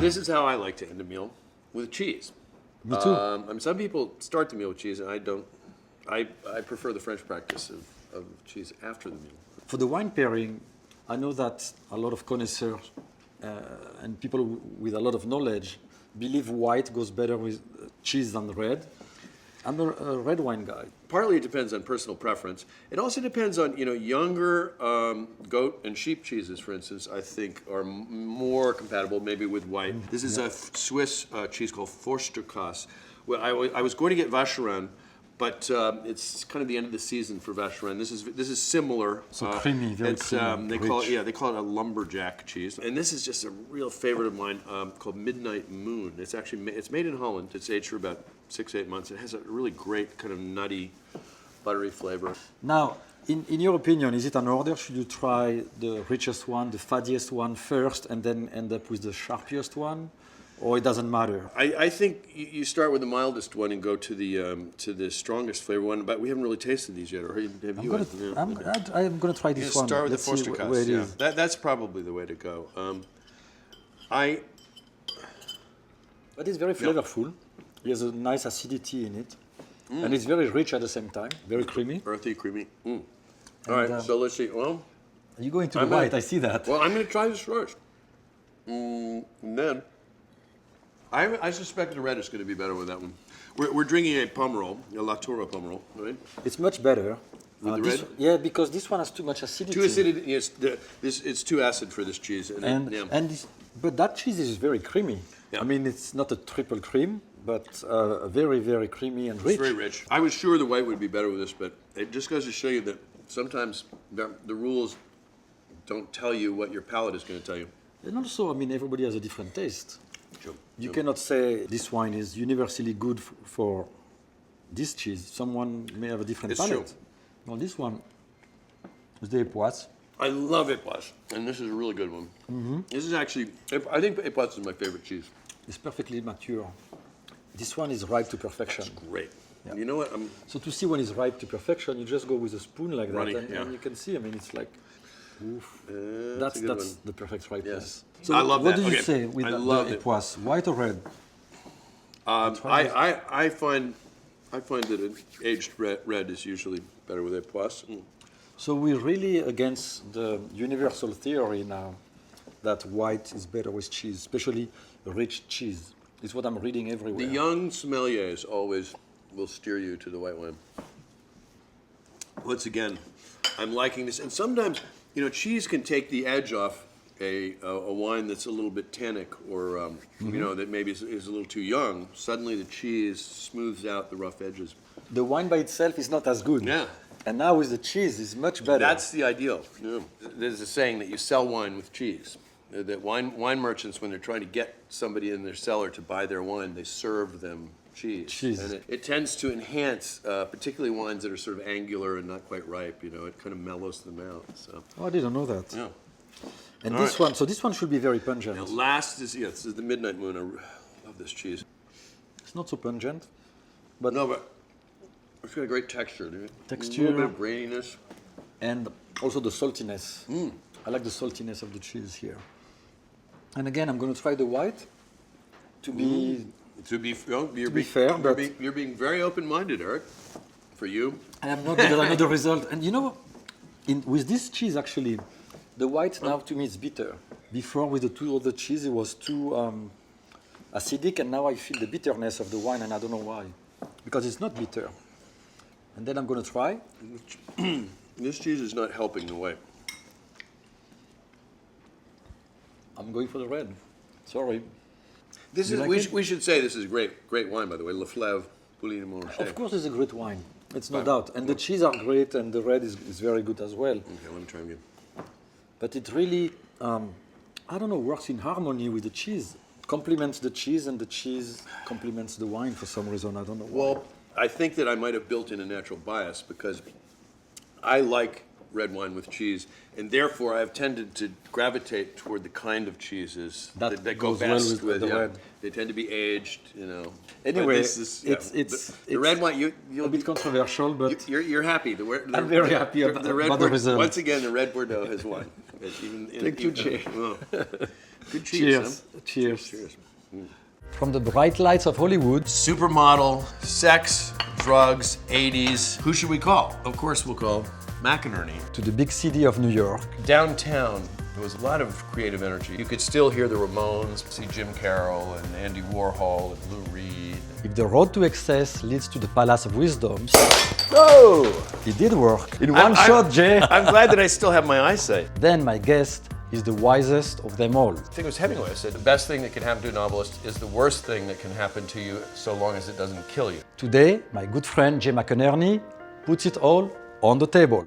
This is how I like to end a meal, with cheese. Me too. Some people start the meal with cheese, and I don't. I prefer the French practice of cheese after the meal. For the wine pairing, I know that a lot of connoisseurs and people with a lot of knowledge believe white goes better with cheese than red. I'm a red wine guy. Partly it depends on personal preference. It also depends on, younger goat and sheep cheeses, for instance, I think are more compatible maybe with white. This is a Swiss cheese called Forsterkäse. Well, I was going to get Vacherin, but it's kind of the end of the season for Vacherin. This is similar. So creamy, very creamy. They call it a lumberjack cheese. And this is just a real favorite of mine called Midnight Moon. It's made in Holland. It's aged for about 6-8 months. It has a really great kind of nutty, buttery flavor. Now, in your opinion, is it an order? Should you try the richest one, the fattiest one first, and then end up with the sharpest one? Or it doesn't matter? I think you start with the mildest one and go to the strongest flavor one, but we haven't really tasted these yet, or have you? I'm going to try this one. Start with Let's the see where it is. That's probably the way to go. But it's very flavorful. It has a nice acidity in it. And it's very rich at the same time, very creamy. Earthy, creamy. All right, so let's see. Well, are you going to the white? I see that. Well, I'm going to try this first. And then, I suspect the red is going to be better with that one. We're drinking a Pomerol, a Latour Pomerol, right? It's much better. With the red? Yeah, because this one has too much acidity. Too acidity, yes. It's too acid for this cheese. But that cheese is very creamy. Yeah. I mean, it's not a triple cream, but very, very creamy and rich. It's very rich. I was sure the white would be better with this, but it just goes to show you that sometimes the rules don't tell you what your palate is going to tell you. And also, I mean, everybody has a different taste. Sure. You cannot say this wine is universally good for this cheese. Someone may have a different palate. True. Well, this one is the Époisse. I love Époisse, and this is a really good one. Mm-hmm. This is actually, I think Époisse is my favorite cheese. It's perfectly mature. This one is ripe to perfection. That's great. Yeah. You know what? So to see when it's ripe to perfection, you just go with a spoon like that, Running, and you can see. I mean, it's like, oof. That's the perfect ripeness. Yes. So I love what that. do you say with the Époisse, white or red? I find that an aged red is usually better with Époisse. So we're really against the universal theory now that white is better with cheese, especially rich cheese. It's what I'm reading everywhere. The young sommeliers always will steer you to the white wine. Once again, I'm liking this. And sometimes, cheese can take the edge off a wine that's a little bit tannic or, that maybe is a little too young. Suddenly the cheese smooths out the rough edges. The wine by itself is not as good. Yeah. And now with the cheese, it's much better. That's the ideal. Yeah. There's a saying that you sell wine with cheese. That wine merchants, when they're trying to get somebody in their cellar to buy their wine, they serve them cheese. And it tends to enhance, particularly wines that are sort of angular and not quite ripe. It kind of mellows them out. So. Oh, I didn't know that. Yeah. And this one, so this one should be very pungent. Now last is, this is the Midnight Moon. I love this cheese. It's not so pungent, but it's got a great texture. Texture. A little bit of graininess. And also the saltiness. I like the saltiness of the cheese here. And again, I'm going to try the white to be fair, but you're being very open-minded, Eric. For you, I am not, because I know the result. And with this cheese, actually, the white now to me is bitter. Before, with the two other cheese, it was too acidic, and now I feel the bitterness of the wine, and I don't know why, because it's not bitter. And then I'm going to try. This cheese is not helping the white. I'm going for the red. Sorry. We should say this is great wine, by the way. Le Fleuve, Pouligny Montrachet. Of course, it's a great wine. It's no doubt. And the cheese are great, and the red is very good as well. Okay, let me try again. But it really, works in harmony with the cheese. Complements the cheese, and the cheese complements the wine for some reason. I don't know why. Well, I think that I might have built in a natural bias because I like red wine with cheese, and therefore I've tended to gravitate toward the kind of cheeses that go best well with the red. They tend to be aged, Anyway, it's the red wine. You're a bit controversial, but you're happy. I'm very happy about the result. Once again, the red Bordeaux has won. Thank you, Jay. Good cheese. Cheers. Huh? Cheers. Cheers. From the bright lights of Hollywood Supermodel, sex, drugs, 80s. Who should we call? Of course, we'll call McInerney. to the big city of New York, Downtown, there was a lot of creative energy. You could still hear the Ramones, see Jim Carroll and Andy Warhol and Lou Reed. if the road to excess leads to the Palace of Wisdoms, Oh! it did work. In one shot, Jay. I'm glad that I still have my eyesight. Then my guest is the wisest of them all. I think it was Hemingway who said the best thing that can happen to a novelist is the worst thing that can happen to you so long as it doesn't kill you. Today, my good friend Jay McInerney puts it all on the table.